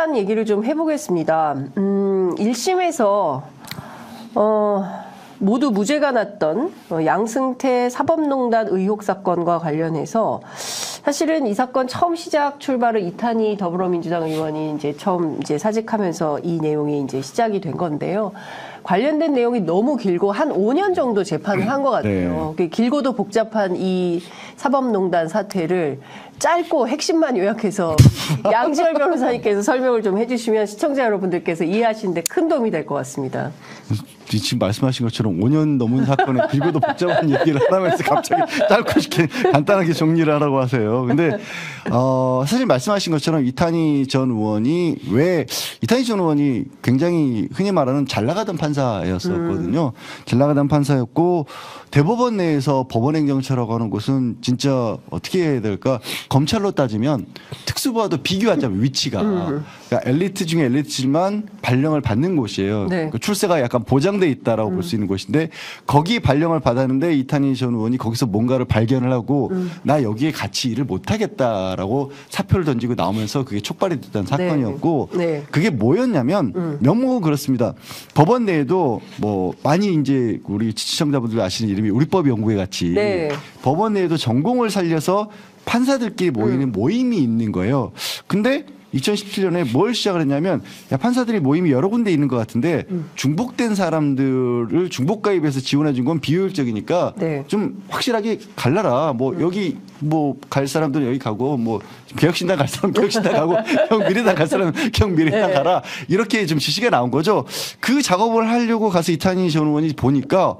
판단 얘기를 좀 해보겠습니다. 1심에서 모두 무죄가 났던 양승태 사법농단 의혹 사건과 관련해서 사실은 이 사건 처음 시작 출발을 이탄희 더불어민주당 의원이 이제 처음 사직하면서 이 내용이 이제 시작이 된 건데요. 관련된 내용이 너무 길고 한 5년 정도 재판을 한 것 같아요. 네. 길고도 복잡한 이 사법농단 사태를 짧고 핵심만 요약해서 양지열 변호사님께서 설명을 좀 해주시면 시청자 여러분들께서 이해하시는데 큰 도움이 될 것 같습니다. 지금 말씀하신 것처럼 5년 넘은 사건에 길고도 복잡한 얘기를 하면서 갑자기 짧고 쉽게 간단하게 정리를 하라고 하세요. 근데 사실 말씀하신 것처럼 이탄희 전 의원이 굉장히 흔히 말하는 잘 나가던 판사였었거든요. 잘 나가던 판사였고 대법원 내에서 법원행정처라고 하는 곳은 진짜 어떻게 해야 될까? 검찰로 따지면 특수부와도 비교하자면 위치가 그러니까 엘리트 중에 엘리트지만 발령을 받는 곳이에요. 네. 그 출세가 약간 보장돼 있다라고 볼 수 있는 곳인데 거기 발령을 받았는데 이탄희 전 의원이 거기서 뭔가를 발견을 하고 나 여기에 같이 일을 못하겠다라고 사표를 던지고 나오면서 그게 촉발이 됐던 사건이었고 네. 그게 뭐였냐면 명목은 그렇습니다. 법원 내에도 뭐 많이 이제 우리 시청자분들 아시는 이름이 우리법연구회 같이 네. 법원 내에도 전공을 살려서 판사들끼리 모이는 모임이 있는 거예요. 근데 2017년에 뭘 시작을 했냐면 야, 판사들이 모임이 여러 군데 있는 것 같은데 중복된 사람들을 중복가입해서 지원해 준 건 비효율적이니까 네. 좀 확실하게 갈라라. 뭐 여기 뭐 갈 사람들은 여기 가고 뭐 개혁신당 갈 사람 개혁신당 가고 경미래당 갈 사람 경미래당 네. 가라. 이렇게 좀 지시가 나온 거죠. 그 작업을 하려고 가서 이탄희 전 의원이 보니까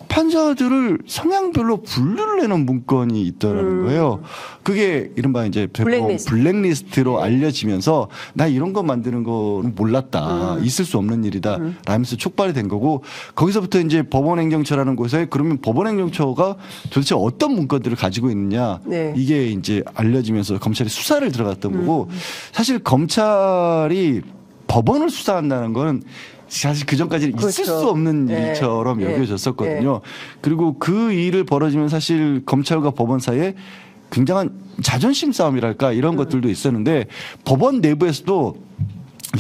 판사들을 성향별로 분류를 내는 문건이 있더라는 거예요. 그게 이른바 이제 블랙리스트로 알려지면서 나 이런 거 만드는 거는 몰랐다. 있을 수 없는 일이다. 라면서 촉발이 된 거고 거기서부터 이제 법원행정처라는 곳에 그러면 법원행정처가 도대체 어떤 문건들을 가지고 있느냐. 네. 이게 이제 알려지면서 검찰이 수사를 들어갔던 거고 사실 검찰이 법원을 수사한다는 건 사실 그 전까지는 그렇죠. 있을 수 없는 네. 일처럼 여겨졌었거든요. 네. 그리고 그 일을 벌어지면 사실 검찰과 법원 사이에 굉장한 자존심 싸움이랄까 이런 것들도 있었는데 법원 내부에서도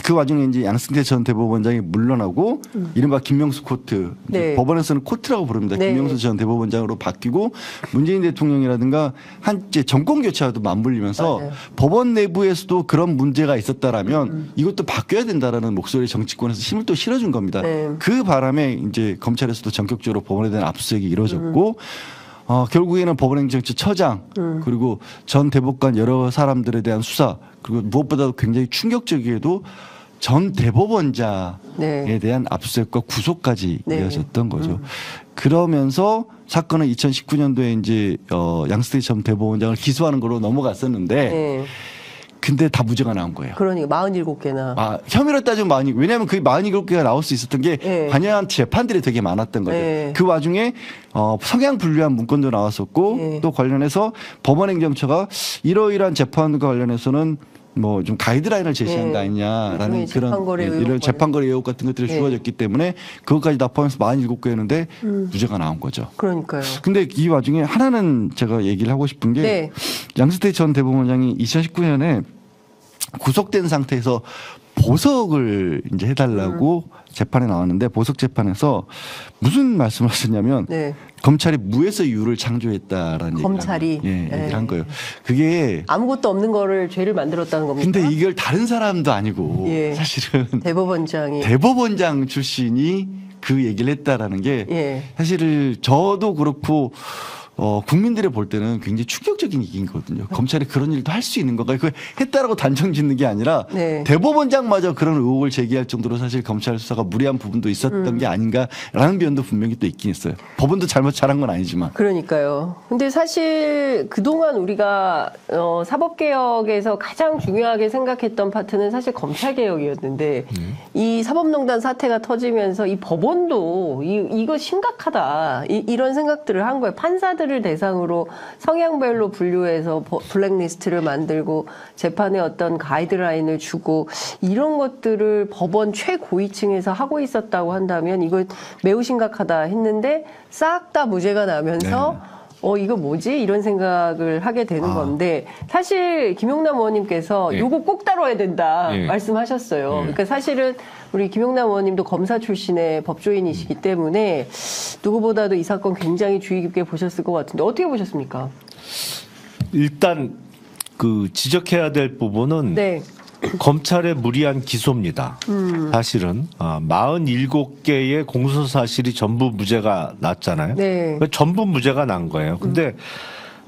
그 와중에 이제 양승태 전 대법원장이 물러나고 이른바 김명수 코트 네. 법원에서는 코트라고 부릅니다. 네. 김명수 전 대법원장으로 바뀌고 문재인 대통령이라든가 한제 정권 교체와도 맞물리면서 맞아요. 법원 내부에서도 그런 문제가 있었다라면 이것도 바뀌어야 된다라는 목소리 정치권에서 힘을 또 실어준 겁니다. 네. 그 바람에 이제 검찰에서도 전격적으로 법원에 대한 압수수색이 이루어졌고 결국에는 법원행정처장 그리고 전 대법관 여러 사람들에 대한 수사 그리고 무엇보다도 굉장히 충격적이게도 전 대법원장에 네. 대한 압수수색과 구속까지 네. 이어졌던 거죠. 그러면서 사건은 2019년도에 이제 양승태 전 대법원장을 기소하는 걸로 넘어갔었는데 네. 근데 다 무죄가 나온 거예요. 그러니까 47개나. 혐의로 따지면 왜냐하면 그 47개가 나올 수 있었던 게 네. 관여한 재판들이 되게 많았던 거죠. 네. 그 와중에 성향 분류한 문건도 나왔었고 네. 또 관련해서 법원행정처가 이러이러한 재판과 관련해서는 뭐 좀 가이드라인을 제시한 거 아니냐라는 그런 이런 재판거래 의혹 같은 것들이 주어졌기 때문에 그것까지 다 포함해서 47개였는데 무죄가 나온 거죠. 그러니까요. 근데 이 와중에 하나는 제가 얘기를 하고 싶은 게 네. 양승태 전 대법원장이 2019년에 구속된 상태에서 보석을 이제 해달라고 재판에 나왔는데 보석 재판에서 무슨 말씀을 하셨냐면 네. 검찰이 무에서 유를 창조했다라는 검찰이 얘기를 한 거예요. 그게 아무것도 없는 거를 죄를 만들었다는 겁니다. 근데 이걸 다른 사람도 아니고 예. 사실은 대법원장 출신이 그 얘기를 했다라는 게 예. 사실 저도 그렇고 국민들이 볼 때는 굉장히 충격적인 얘기거든요. 검찰이 그런 일도 할 수 있는 건가? 그 했다라고 단정 짓는 게 아니라 네. 대법원장마저 그런 의혹을 제기할 정도로 사실 검찰 수사가 무리한 부분도 있었던 게 아닌가라는 변도 분명히 또 있긴 있어요. 법원도 잘한 건 아니지만. 그러니까요. 근데 사실 그동안 우리가 사법개혁에서 가장 중요하게 생각했던 파트는 사실 검찰개혁이었는데 이 사법농단 사태가 터지면서 이 법원도 이거 심각하다. 이런 생각들을 한 거예요. 판사들을 대상으로 성향별로 분류해서 블랙리스트를 만들고 재판에 어떤 가이드라인을 주고 이런 것들을 법원 최고위층에서 하고 있었다고 한다면 이거 매우 심각하다 했는데 싹 다 무죄가 나면서 이거 뭐지? 이런 생각을 하게 되는 건데, 사실 김용남 의원님께서 예. 요거 꼭 다뤄야 된다 예. 말씀하셨어요. 예. 그러니까 사실은 우리 김용남 의원님도 검사 출신의 법조인이시기 때문에 누구보다도 이 사건 굉장히 주의 깊게 보셨을 것 같은데 어떻게 보셨습니까? 일단 그 지적해야 될 부분은 네. 검찰의 무리한 기소입니다. 사실은 47개의 공소 사실이 전부 무죄가 났잖아요. 네. 전부 무죄가 난 거예요. 근데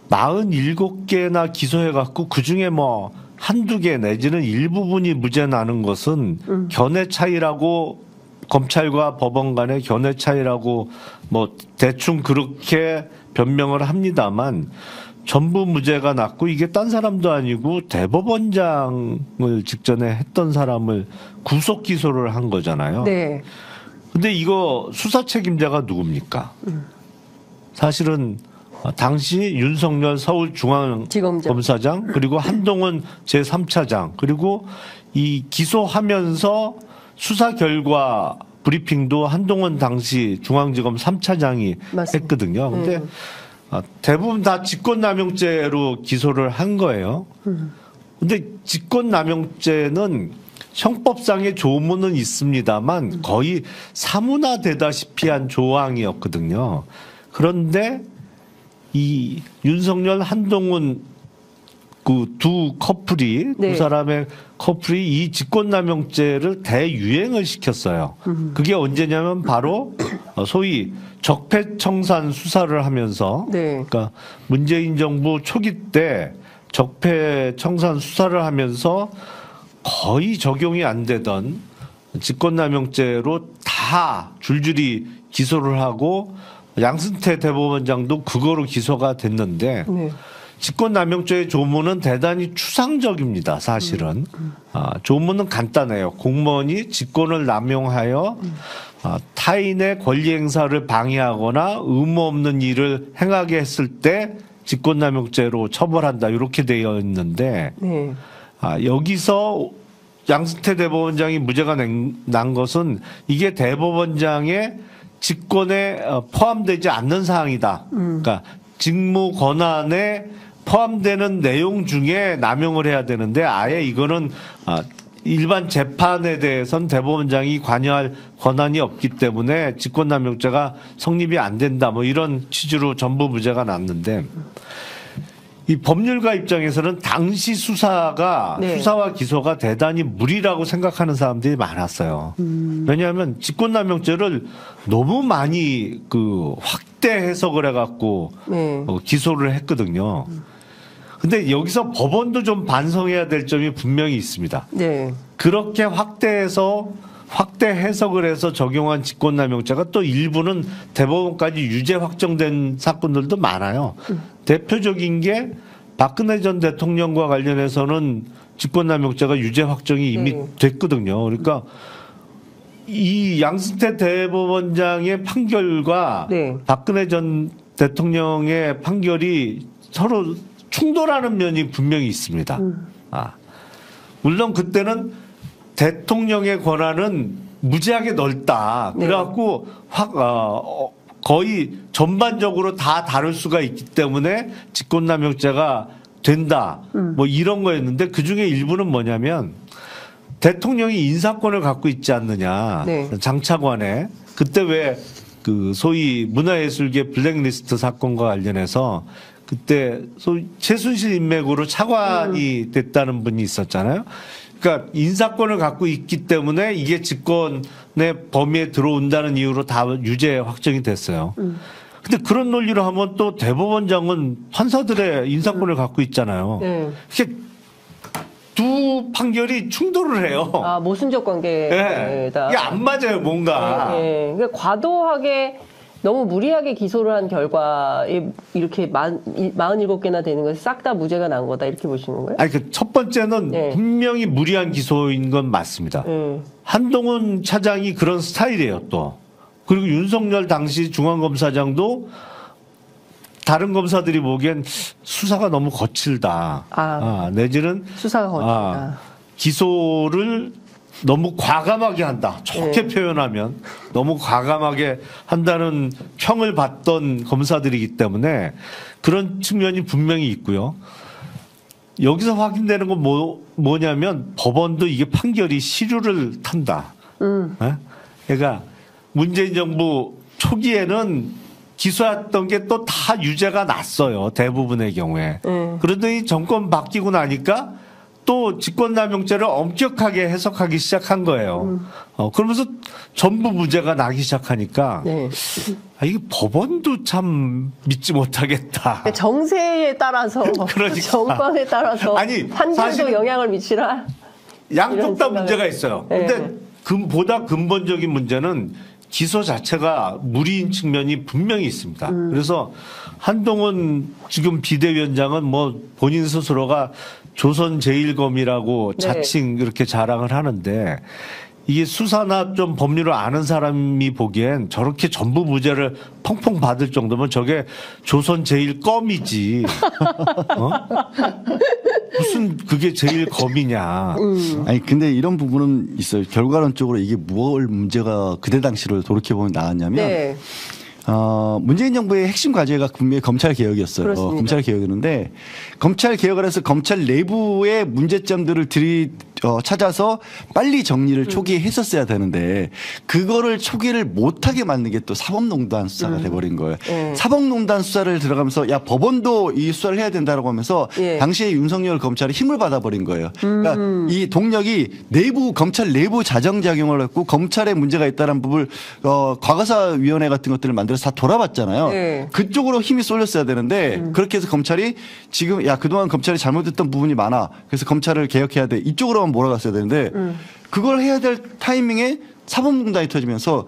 47개나 기소해갖고 그중에 뭐 한두 개 내지는 일부분이 무죄 나는 것은 견해 차이라고 검찰과 법원 간의 견해 차이라고 뭐 대충 그렇게 변명을 합니다만 전부 무죄가 났고 이게 딴 사람도 아니고 대법원장을 직전에 했던 사람을 구속 기소를 한 거잖아요. 네. 근데 이거 수사 책임자가 누굽니까? 사실은 당시 윤석열 서울중앙검사장 그리고 한동훈 제3차장 그리고 이 기소하면서 수사 결과 브리핑도 한동훈 당시 중앙지검 3차장이 맞습니다. 했거든요. 근데 대부분 다 직권남용죄로 기소를 한 거예요. 근데 직권남용죄는 형법상의 조문은 있습니다만 거의 사문화되다시피 한 조항이었거든요. 그런데 이 윤석열 한동훈 그 두 커플이 네. 두 사람의 커플이 이 직권남용죄를 대유행을 시켰어요. 그게 언제냐면 바로 소위 적폐청산 수사를 하면서 네. 그러니까 문재인 정부 초기 때 적폐청산 수사를 하면서 거의 적용이 안 되던 직권남용죄로 다 줄줄이 기소를 하고 양승태 대법원장도 그거로 기소가 됐는데 네. 직권남용죄의 조문은 대단히 추상적입니다. 사실은 조문은 간단해요. 공무원이 직권을 남용하여 타인의 권리 행사를 방해하거나 의무 없는 일을 행하게 했을 때 직권남용죄로 처벌한다 이렇게 되어 있는데 네. 여기서 양승태 대법원장이 무죄가 난 것은 이게 대법원장의 직권에 포함되지 않는 사항이다. 그러니까 직무 권한에 포함되는 내용 중에 남용을 해야 되는데 아예 이거는 일반 재판에 대해서는 대법원장이 관여할 권한이 없기 때문에 직권남용죄가 성립이 안 된다. 뭐 이런 취지로 전부 무죄가 났는데 이 법률가 입장에서는 당시 수사가 네. 수사와 기소가 대단히 무리라고 생각하는 사람들이 많았어요. 왜냐하면 직권남용죄를 너무 많이 그 확대 해석을 해갖고 네. 기소를 했거든요. 근데 여기서 법원도 좀 반성해야 될 점이 분명히 있습니다. 네. 그렇게 확대 해석을 해서 적용한 직권남용죄가 또 일부는 대법원까지 유죄 확정된 사건들도 많아요. 대표적인 게 박근혜 전 대통령과 관련해서는 직권남용죄가 유죄 확정이 이미 네. 됐거든요. 그러니까 이 양승태 대법원장의 판결과 네. 박근혜 전 대통령의 판결이 서로 충돌하는 면이 분명히 있습니다. 물론 그때는 대통령의 권한은 무지하게 넓다. 네. 그래갖고 거의 전반적으로 다 다룰 수가 있기 때문에 직권남용죄가 된다. 뭐 이런 거였는데 그중에 일부는 뭐냐면 대통령이 인사권을 갖고 있지 않느냐. 네. 장차관에. 그때 왜 그 소위 문화예술계 블랙리스트 사건과 관련해서 그때 소위 최순실 인맥으로 차관이 됐다는 분이 있었잖아요. 그러니까 인사권을 갖고 있기 때문에 이게 직권의 범위에 들어온다는 이유로 다 유죄 확정이 됐어요. 근데 그런 논리로 하면 또 대법원장은 판사들의 인사권을 갖고 있잖아요. 네. 이게 두 판결이 충돌을 해요. 모순적 관계다. 네. 이게 안 맞아요, 뭔가. 네. 그러니까 과도하게 너무 무리하게 기소를 한 결과에 이렇게 47개나 되는 것이 싹 다 무죄가 난 거다 이렇게 보시는 거예요? 아니 그 첫 번째는 네. 분명히 무리한 기소인 건 맞습니다. 한동훈 차장이 그런 스타일이에요 또. 그리고 윤석열 당시 중앙검사장도 다른 검사들이 보기엔 수사가 너무 거칠다. 내지는 수사가 거칠다. 기소를 너무 과감하게 한다. 좋게 표현하면 너무 과감하게 한다는 평을 받던 검사들이기 때문에 그런 측면이 분명히 있고요. 여기서 확인되는 건 뭐냐면 법원도 이게 판결이 시류를 탄다. 예? 그러니까 문재인 정부 초기에는 기소했던 게 또 다 유죄가 났어요. 대부분의 경우에. 그러더니 정권 바뀌고 나니까 또 직권남용죄를 엄격하게 해석하기 시작한 거예요. 그러면서 전부 무죄가 나기 시작하니까 네. 이게 법원도 참 믿지 못하겠다. 정세에 따라서 그러니까. 정권에 따라서 아니, 판결도 사실은 영향을 미치라. 양쪽 다 이런 문제가 있어요. 근데 네. 보다 근본적인 문제는 기소 자체가 무리인 측면이 분명히 있습니다. 그래서 한동훈 지금 비대위원장은 뭐 본인 스스로가 조선 제1검이라고 네. 자칭 이렇게 자랑을 하는데 이게 수사나 좀 법률을 아는 사람이 보기엔 저렇게 전부 무죄를 펑펑 받을 정도면 저게 조선 제1검이지. 어? 무슨 그게 제1검이냐. 아니 근데 이런 부분은 있어요. 결과론적으로 이게 뭘 문제가 그때 당시를 돌이켜 보면 나왔냐면 네. 문재인 정부의 핵심 과제가 분명히 검찰 개혁이었어요. 그렇습니다. 검찰 개혁이었는데 검찰 개혁을 해서 검찰 내부의 문제점들을 찾아서 빨리 정리를 초기에 했었어야 되는데 그거를 초기를 못하게 만든 게 또 사법농단 수사가 돼버린 거예요. 사법농단 수사를 들어가면서 야 법원도 이 수사를 해야 된다라고 하면서 예. 당시에 윤석열 검찰이 힘을 받아버린 거예요. 그러니까 이 동력이 검찰 내부 자정작용을 했고 검찰에 문제가 있다는 부분을 과거사위원회 같은 것들을 만들어서 다 돌아봤잖아요. 네. 그쪽으로 힘이 쏠렸어야 되는데 그렇게 해서 검찰이 지금 야 그동안 검찰이 잘못했던 부분이 많아. 그래서 검찰을 개혁해야 돼. 이쪽으로만 몰아갔어야 되는데 그걸 해야 될 타이밍에 사법농단이 터지면서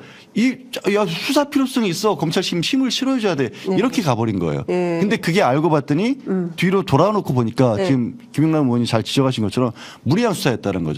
야 수사 필요성이 있어. 검찰 힘을 실어줘야 돼. 이렇게 가버린 거예요. 근데 그게 알고 봤더니 뒤로 돌아놓고 보니까 지금 김영남 의원이 잘 지적하신 것처럼 무리한 수사였다는 거죠.